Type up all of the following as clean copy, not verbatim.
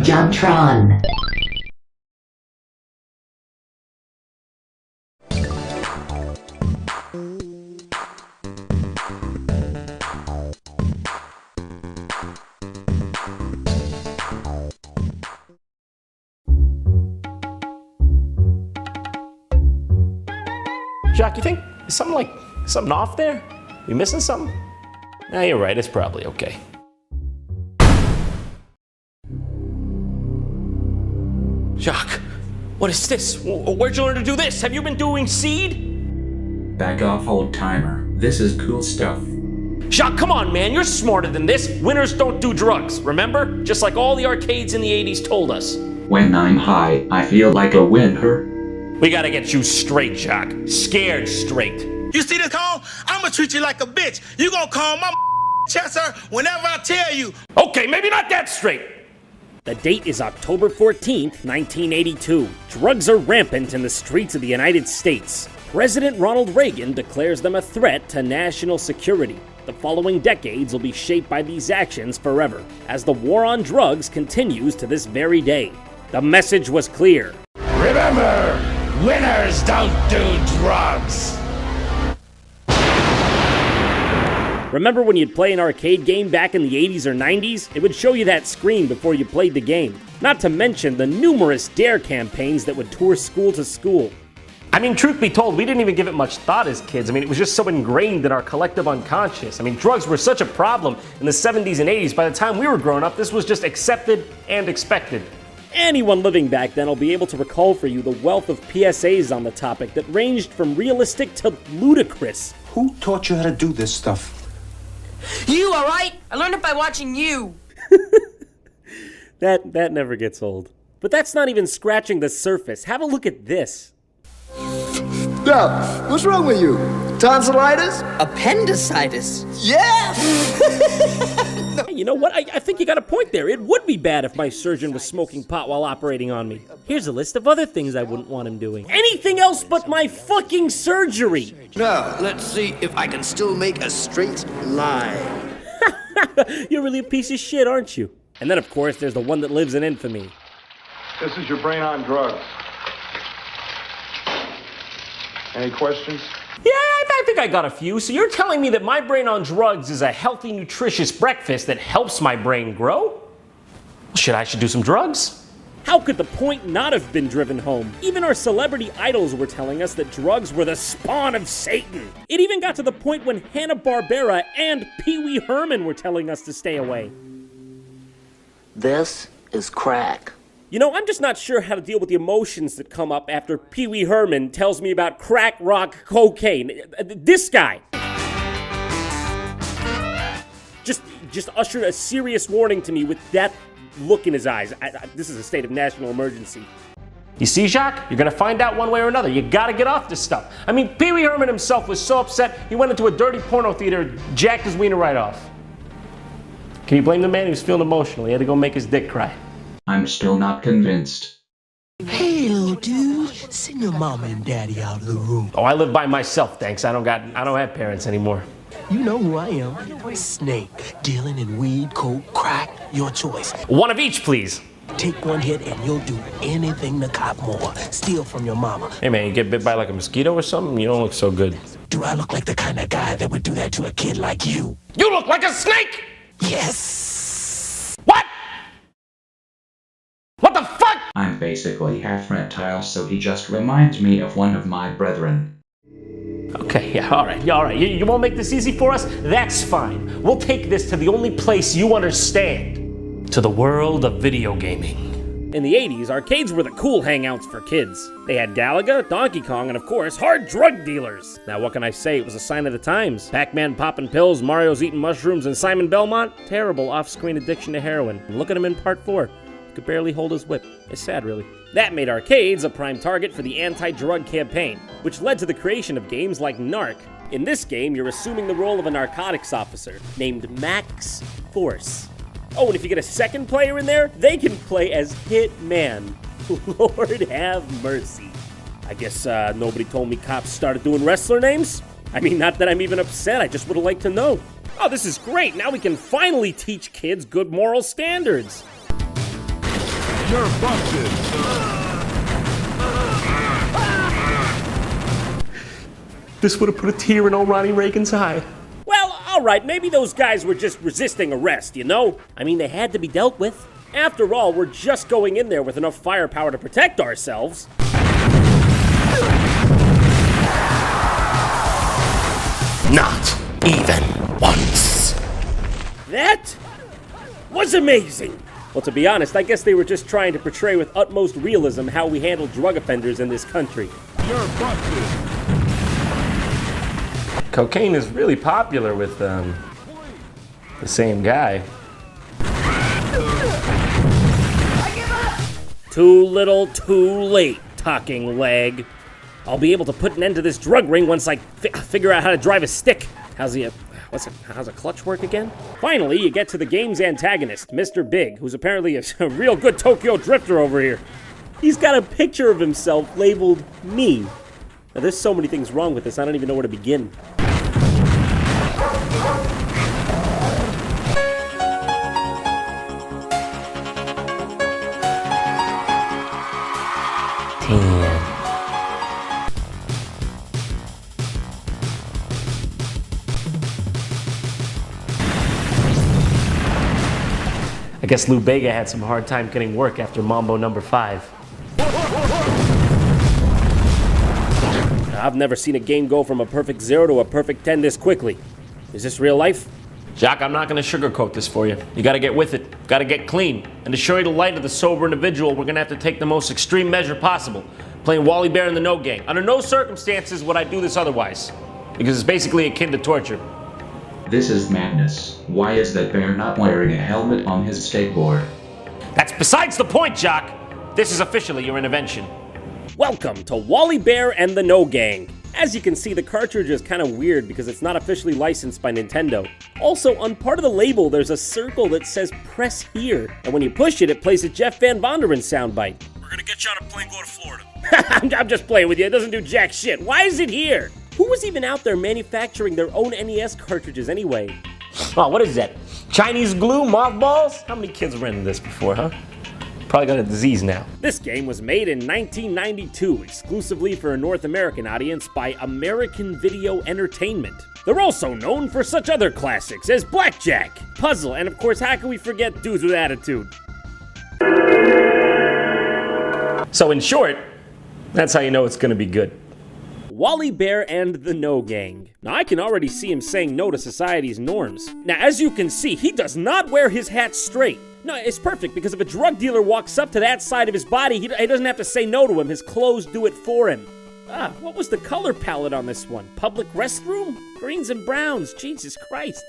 JonTron. Jacques, you think is something off there? We missing something? Nah, you're right. It's probably okay. Jacques, what is this? Where'd you learn to do this? Have you been doing seed? Back off, old timer. This is cool stuff. Jacques, come on, man. You're smarter than this. Winners don't do drugs, remember? Just like all the arcades in the 80s told us. When I'm high, I feel like a winner. We gotta get you straight, Jacques. Scared straight. You see this call? I'ma treat you like a bitch. You gonna call my Chester whenever I tell you. Okay, maybe not that straight. The date is October 14th, 1982. Drugs are rampant in the streets of the United States. President Ronald Reagan declares them a threat to national security. The following decades will be shaped by these actions forever, as the war on drugs continues to this very day. The message was clear. Remember, winners don't do drugs. Remember when you'd play an arcade game back in the 80s or 90s? It would show you that screen before you played the game. Not to mention the numerous DARE campaigns that would tour school to school. I mean, truth be told, we didn't even give it much thought as kids. I mean, it was just so ingrained in our collective unconscious. I mean, drugs were such a problem in the 70s and 80s. By the time we were growing up, this was just accepted and expected. Anyone living back then will be able to recall for you the wealth of PSAs on the topic that ranged from realistic to ludicrous. Who taught you how to do this stuff? You, alright? I learned it by watching you. That never gets old. But that's not even scratching the surface. Have a look at this. Now, what's wrong with you? Tonsillitis? Appendicitis. Yeah! Hey, you know what? I think you got a point there. It would be bad if my surgeon was smoking pot while operating on me. Here's a list of other things I wouldn't want him doing. Anything else but my fucking surgery! Now, let's see if I can still make a straight line. You're really a piece of shit, aren't you? And then, of course, there's the one that lives in infamy. This is your brain on drugs. Any questions? Yeah, I think I got a few. So you're telling me that my brain on drugs is a healthy, nutritious breakfast that helps my brain grow? Well, I should do some drugs? How could the point not have been driven home? Even our celebrity idols were telling us that drugs were the spawn of Satan. It even got to the point when Hanna-Barbera and Pee Wee Herman were telling us to stay away. This is crack. You know, I'm just not sure how to deal with the emotions that come up after Pee Wee Herman tells me about crack rock cocaine. This guy just ushered a serious warning to me with that look in his eyes. This is a state of national emergency. You see, Jacques? You're gonna find out one way or another. You gotta get off this stuff. I mean, Pee Wee Herman himself was so upset, he went into a dirty porno theater, jacked his wiener right off. Can you blame the man? He was feeling emotional. He had to go make his dick cry. I'm still not convinced. Hey, little dude, send your mama and daddy out of the room. Oh, I live by myself, thanks. I don't have parents anymore. You know who I am. Snake, dealing in weed, coke, crack, your choice. One of each, please. Take one hit and you'll do anything to cop more. Steal from your mama. Hey man, you get bit by like a mosquito or something? You don't look so good. Do I look like the kind of guy that would do that to a kid like you? You look like a snake! Yes! What? What the fuck? I'm basically half reptile, so he just reminds me of one of my brethren. Okay, yeah, all right. You won't make this easy for us? That's fine. We'll take this to the only place you understand. To the world of video gaming. In the 80s, arcades were the cool hangouts for kids. They had Galaga, Donkey Kong, and of course, hard drug dealers. Now what can I say? It was a sign of the times. Pac-Man popping pills, Mario's eating mushrooms, and Simon Belmont, terrible off-screen addiction to heroin. And look at him in part 4. He could barely hold his whip. It's sad, really. That made arcades a prime target for the anti-drug campaign, which led to the creation of games like Narc. In this game, you're assuming the role of a narcotics officer named Max Force. Oh, and if you get a second player in there, they can play as Hitman. Lord have mercy. I guess nobody told me cops started doing wrestler names? I mean, not that I'm even upset, I just would have liked to know. Oh, this is great. Now we can finally teach kids good moral standards. You're busted. This would have put a tear in old Ronnie Reagan's eye. Well, alright, maybe those guys were just resisting arrest, you know? I mean, they had to be dealt with. After all, we're just going in there with enough firepower to protect ourselves. Not even once. That was amazing. Well, to be honest, I guess they were just trying to portray with utmost realism how we handle drug offenders in this country. You're busted. Cocaine is really popular with the same guy. Too little, too late, talking leg. I'll be able to put an end to this drug ring once I figure out how to drive a stick. How's a clutch work again? Finally, you get to the game's antagonist, Mr. Big, who's apparently a real good Tokyo drifter over here. He's got a picture of himself labeled me. Now, there's so many things wrong with this, I don't even know where to begin. I guess Lou Bega had some hard time getting work after Mambo number 5. I've never seen a game go from a perfect 0 to a perfect 10 this quickly. Is this real life? Jock, I'm not gonna sugarcoat this for you. You gotta get with it, gotta get clean. And to show you the light of the sober individual, we're gonna have to take the most extreme measure possible. Playing Wally Bear in the No Gang. Under no circumstances would I do this otherwise. Because it's basically akin to torture. This is madness. Why is that bear not wearing a helmet on his skateboard? That's besides the point, Jock. This is officially your intervention. Welcome to Wally Bear and the No Gang. As you can see, the cartridge is kind of weird because it's not officially licensed by Nintendo. Also, on part of the label, there's a circle that says press here. And when you push it, it plays a Jeff Van Vonderen soundbite. We're gonna get you on a plane, go to Florida. I'm just playing with you, it doesn't do jack shit. Why is it here? Who was even out there manufacturing their own NES cartridges anyway? Oh, what is that? Chinese glue, mothballs? How many kids rented this before, huh? Probably got a disease now. This game was made in 1992 exclusively for a North American audience by American Video Entertainment. They're also known for such other classics as Blackjack, Puzzle, and of course, how can we forget Dudes with Attitude? So in short, that's how you know it's gonna be good. Wally Bear and the No Gang. Now I can already see him saying no to society's norms. Now as you can see, he does not wear his hat straight. No, it's perfect because if a drug dealer walks up to that side of his body, he doesn't have to say no to him. His clothes do it for him. What was the color palette on this one? Public restroom? Greens and browns, Jesus Christ.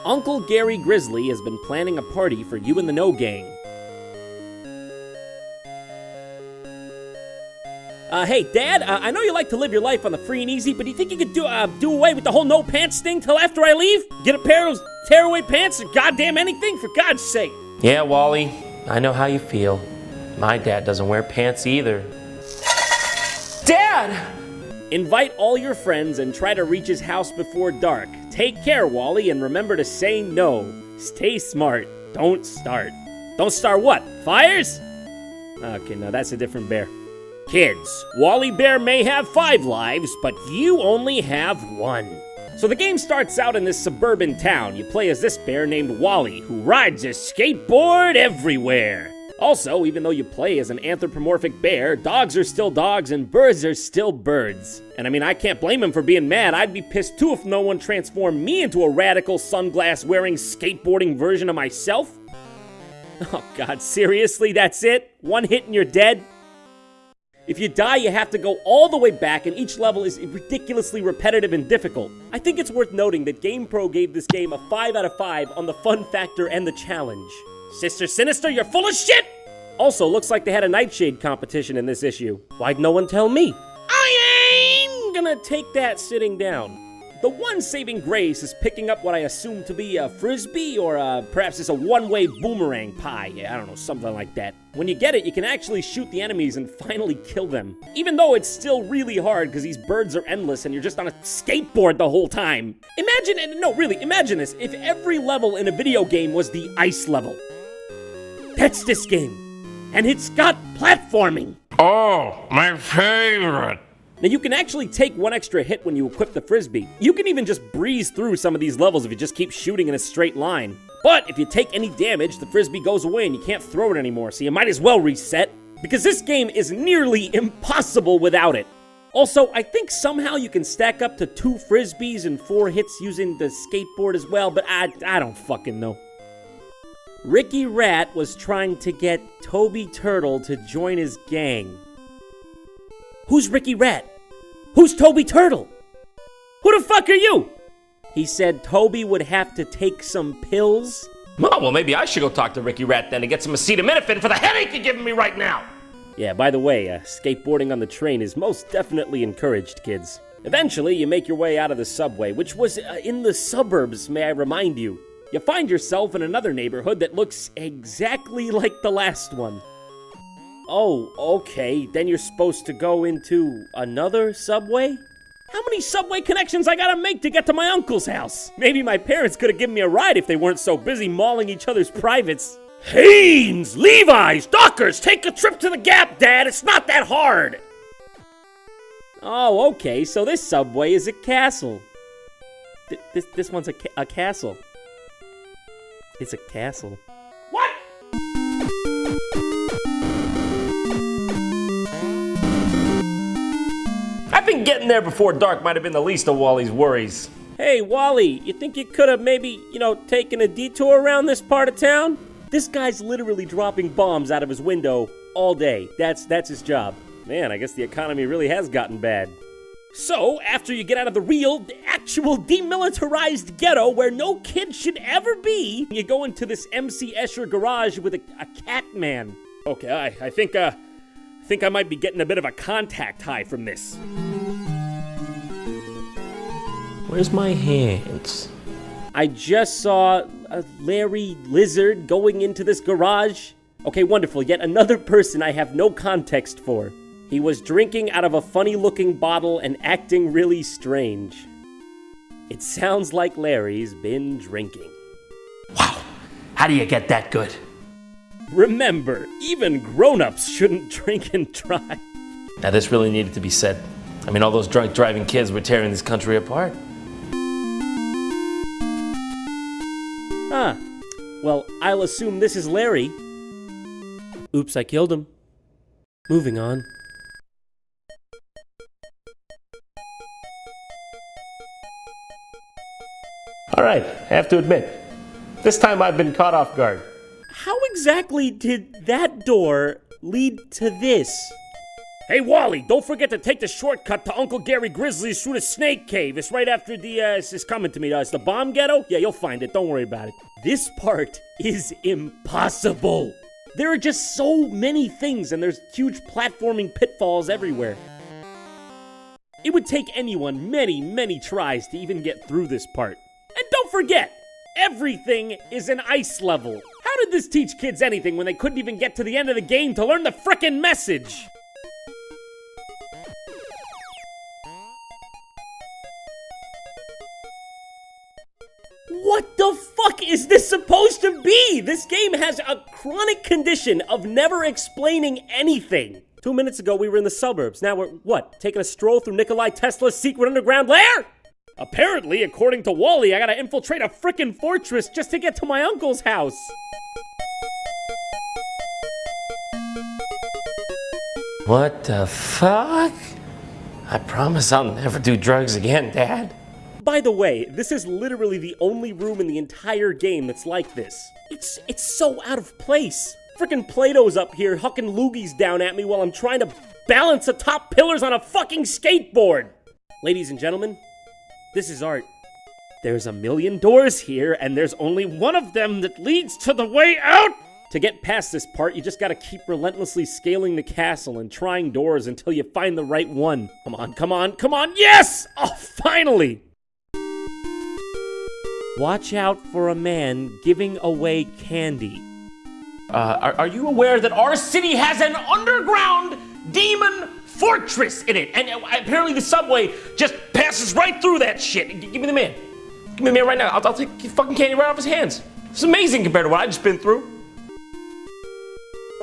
Uncle Gary Grizzly has been planning a party for you and the No Gang. Hey, Dad, I know you like to live your life on the free and easy, but do you think you could do away with the whole no pants thing till after I leave? Get a pair of those tearaway pants or goddamn anything, for God's sake. Yeah, Wally, I know how you feel. My dad doesn't wear pants either. Dad! Invite all your friends and try to reach his house before dark. Take care, Wally, and remember to say no. Stay smart. Don't start. Don't start what? Fires? Okay, no, that's a different bear. Kids, Wally Bear may have 5 lives, but you only have 1. So the game starts out in this suburban town. You play as this bear named Wally, who rides a skateboard everywhere. Also, even though you play as an anthropomorphic bear, dogs are still dogs and birds are still birds. And I mean, I can't blame him for being mad. I'd be pissed too if no one transformed me into a radical sunglass-wearing skateboarding version of myself. Oh God, seriously, that's it? 1 hit and you're dead? If you die, you have to go all the way back, and each level is ridiculously repetitive and difficult. I think it's worth noting that GamePro gave this game a 5 out of 5 on the fun factor and the challenge. Sister Sinister, you're full of shit! Also, looks like they had a Nightshade competition in this issue. Why'd no one tell me? I ain't gonna take that sitting down. The one saving grace is picking up what I assume to be a frisbee, or perhaps it's a one-way boomerang pie. Yeah, I don't know, something like that. When you get it, you can actually shoot the enemies and finally kill them. Even though it's still really hard because these birds are endless and you're just on a skateboard the whole time. Imagine this, if every level in a video game was the ice level. That's this game. And it's got platforming. Oh, my favorite. Now you can actually take one extra hit when you equip the Frisbee. You can even just breeze through some of these levels if you just keep shooting in a straight line. But if you take any damage, the Frisbee goes away and you can't throw it anymore, so you might as well reset. Because this game is nearly impossible without it. Also, I think somehow you can stack up to 2 Frisbees and 4 hits using the skateboard as well, but I don't fucking know. Ricky Rat was trying to get Toby Turtle to join his gang. Who's Ricky Rat? Who's Toby Turtle? Who the fuck are you? He said Toby would have to take some pills. Oh, well, maybe I should go talk to Ricky Rat then and get some acetaminophen for the headache you're giving me right now. Yeah, by the way, skateboarding on the train is most definitely encouraged, kids. Eventually, you make your way out of the subway, which was in the suburbs, may I remind you. You find yourself in another neighborhood that looks exactly like the last one. Oh, okay, then you're supposed to go into another subway? How many subway connections I gotta make to get to my uncle's house? Maybe my parents could have given me a ride if they weren't so busy mauling each other's privates. Hanes, Levi's, Dockers, take a trip to the Gap, Dad. It's not that hard. Oh, okay, so this subway is a castle. This one's a castle. It's a castle. What? I think getting there before dark might have been the least of Wally's worries. Hey, Wally, you think you could have maybe, taken a detour around this part of town? This guy's literally dropping bombs out of his window all day. That's his job. Man, I guess the economy really has gotten bad. So, after you get out of the actual demilitarized ghetto where no kid should ever be, you go into this MC Escher garage with a cat man. Okay, I think I might be getting a bit of a contact high from this. Where's my hands? I just saw a Larry Lizard going into this garage. Okay, wonderful. Yet another person I have no context for. He was drinking out of a funny-looking bottle and acting really strange. It sounds like Larry's been drinking. Wow, how do you get that good? Remember, even grown-ups shouldn't drink and drive. Now this really needed to be said. I mean, all those drunk driving kids were tearing this country apart. Ah, well, I'll assume this is Larry. Oops, I killed him. Moving on. All right, I have to admit, this time I've been caught off guard. How exactly did that door lead to this? Hey, Wally, don't forget to take the shortcut to Uncle Gary Grizzly's through the Snake Cave. It's right after it's coming to me. It's the bomb ghetto? Yeah, you'll find it. Don't worry about it. This part is impossible. There are just so many things, and there's huge platforming pitfalls everywhere. It would take anyone many, many tries to even get through this part. And don't forget, everything is an ice level. How did this teach kids anything when they couldn't even get to the end of the game to learn the frickin' message? What the fuck is this supposed to be? This game has a chronic condition of never explaining anything. 2 minutes ago, we were in the suburbs. Now we're, what, taking a stroll through Nikolai Tesla's secret underground lair? Apparently, according to Wally, I gotta infiltrate a frickin' fortress just to get to my uncle's house. What the fuck? I promise I'll never do drugs again, Dad. By the way, this is literally the only room in the entire game that's like this. It's so out of place. Frickin' Plato's up here hucking loogies down at me while I'm trying to balance the top pillars on a fucking skateboard. Ladies and gentlemen, this is art. There's a million doors here, and there's only one of them that leads to the way out! To get past this part, you just gotta keep relentlessly scaling the castle and trying doors until you find the right one. Come on, come on, come on, yes! Oh, finally! Watch out for a man giving away candy. Are you aware that our city has an underground demon fortress in it? And apparently the subway just passes right through that shit. Give me the man. Give me the man right now. I'll take fucking candy right off his hands. It's amazing compared to what I've just been through.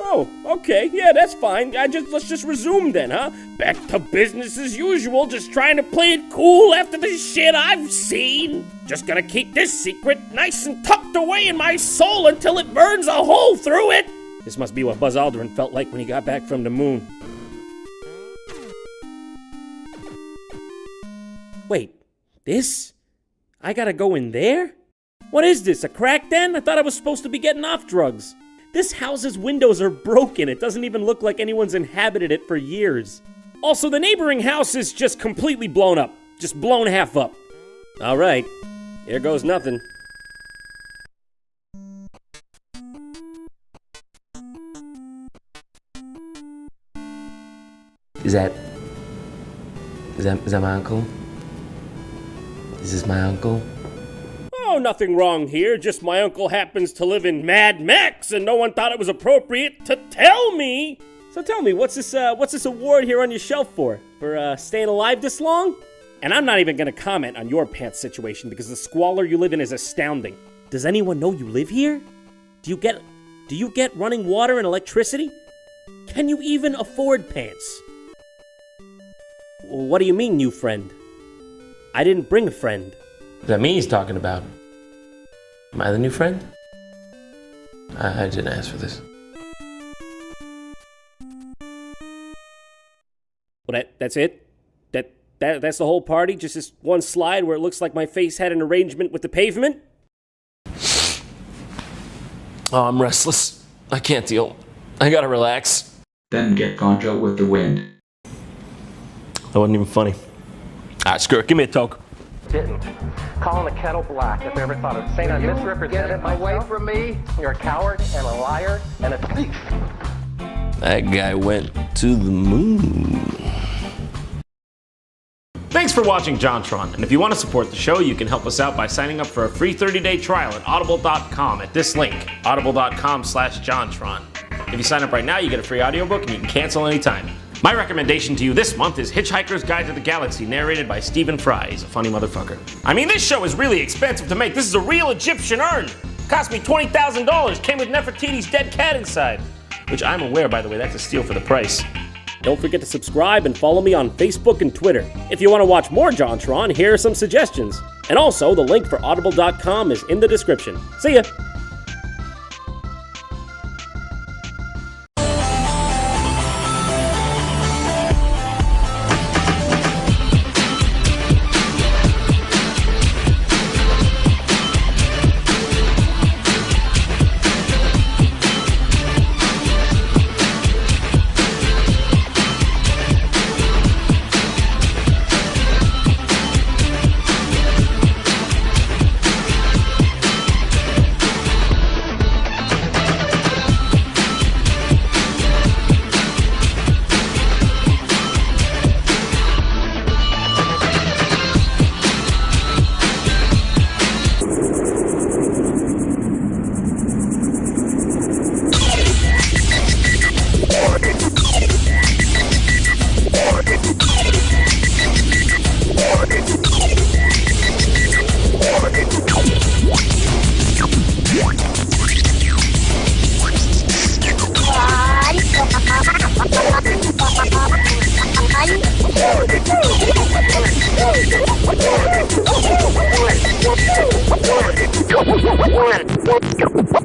Oh, okay, yeah, that's fine. Let's just resume then, huh? Back to business as usual, just trying to play it cool after the shit I've seen. Just gonna keep this secret nice and tucked away in my soul until it burns a hole through it. This must be what Buzz Aldrin felt like when he got back from the moon. Wait, this? I gotta go in there? What is this, a crack den? I thought I was supposed to be getting off drugs. This house's windows are broken. It doesn't even look like anyone's inhabited it for years. Also, the neighboring house is just completely blown up. Just blown half up. All right, here goes nothing. Is that my uncle? Is this my uncle? Oh, nothing wrong here. Just my uncle happens to live in Mad Max, and no one thought it was appropriate to tell me. So tell me, what's this award here on your shelf for? For staying alive this long? And I'm not even gonna comment on your pants situation because the squalor you live in is astounding. Does anyone know you live here? Do you get running water and electricity? Can you even afford pants? What do you mean, new friend? I didn't bring a friend. Is that me he's talking about? Am I the new friend? I didn't ask for this. Well, that's it? That's the whole party? Just this one slide where it looks like my face had an arrangement with the pavement? Oh, I'm restless. I can't deal. I gotta relax. Then get contra with the wind. That wasn't even funny. Alright, screw it. Give me a toke. Didn't. Calling the kettle black if I ever thought of saying I misrepresented myself. Away from me. You're a coward and a liar and a thief. That guy went to the moon. Thanks for watching JonTron, and if you want to support the show, you can help us out by signing up for a free 30-day trial at audible.com at this link, audible.com/JonTron. If you sign up right now, you get a free audiobook and you can cancel anytime. My recommendation to you this month is Hitchhiker's Guide to the Galaxy, narrated by Stephen Fry. He's a funny motherfucker. I mean, this show is really expensive to make. This is a real Egyptian urn. Cost me $20,000. Came with Nefertiti's dead cat inside. Which I'm aware, by the way, that's a steal for the price. Don't forget to subscribe and follow me on Facebook and Twitter. If you want to watch more JonTron, here are some suggestions. And also, the link for audible.com is in the description. See ya!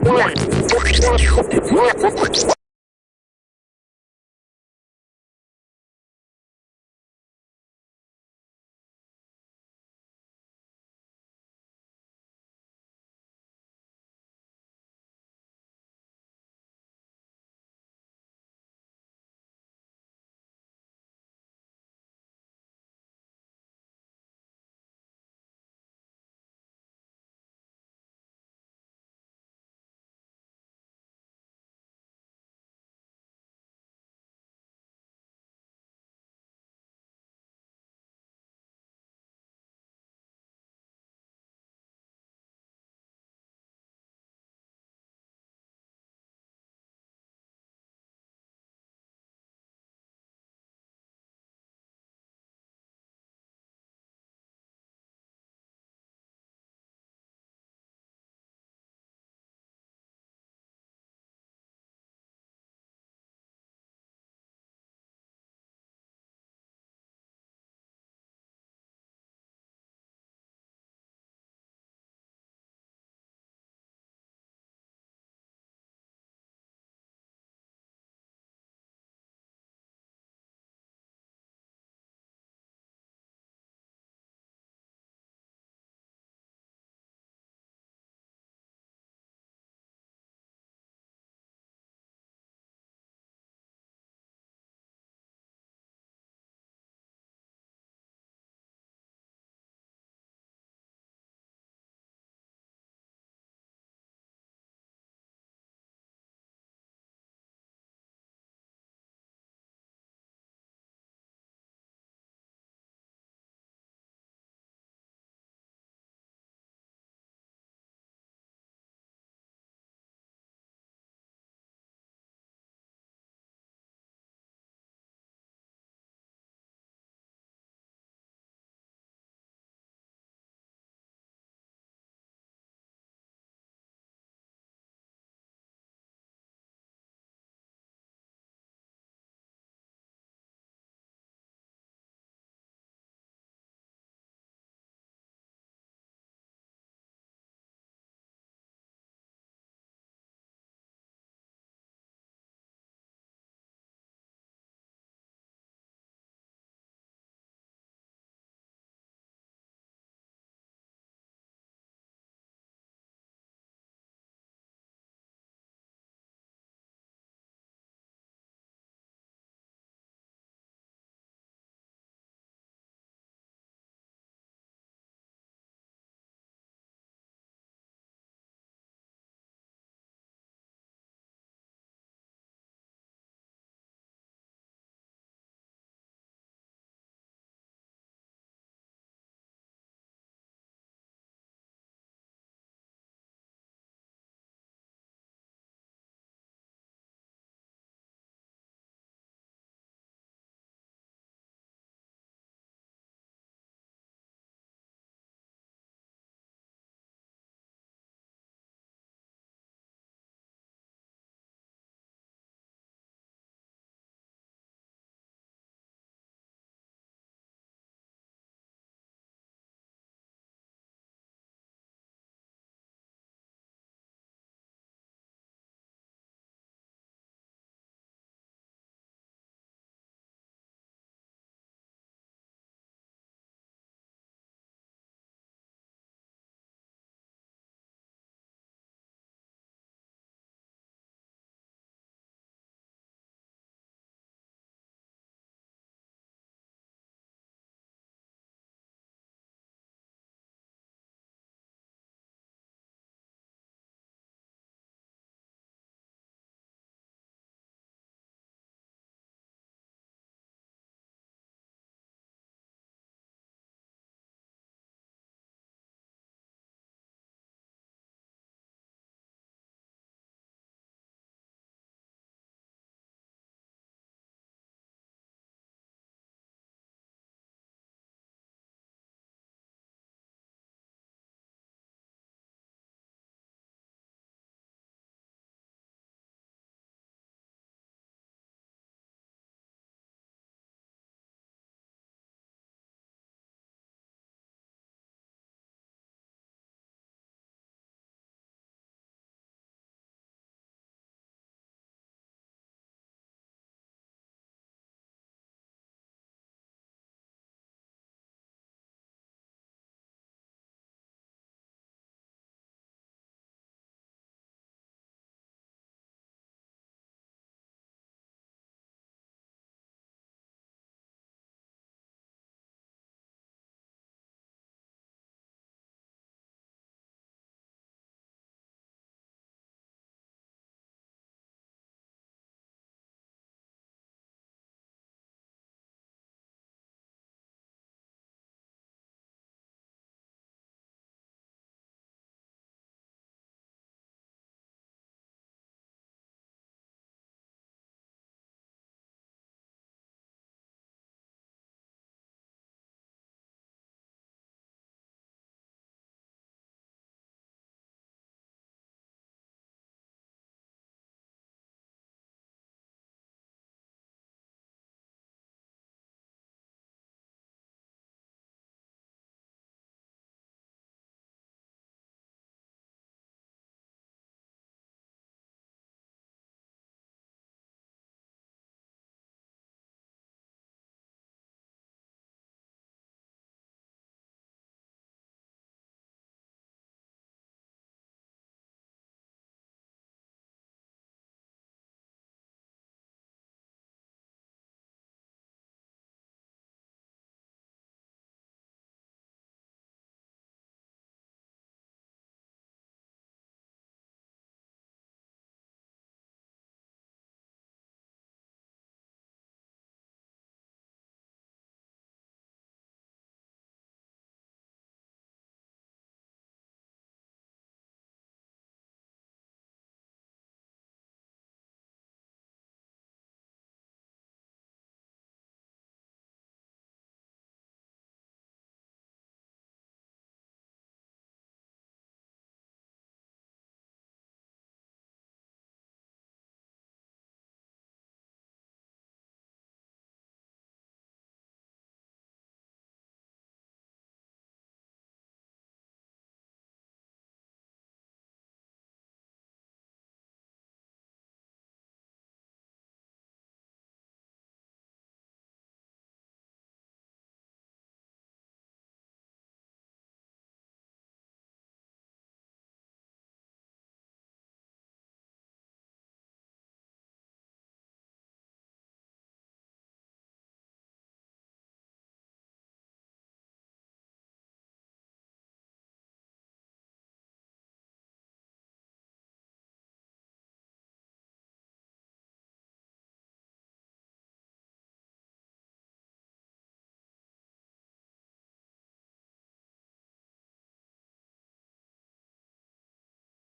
One.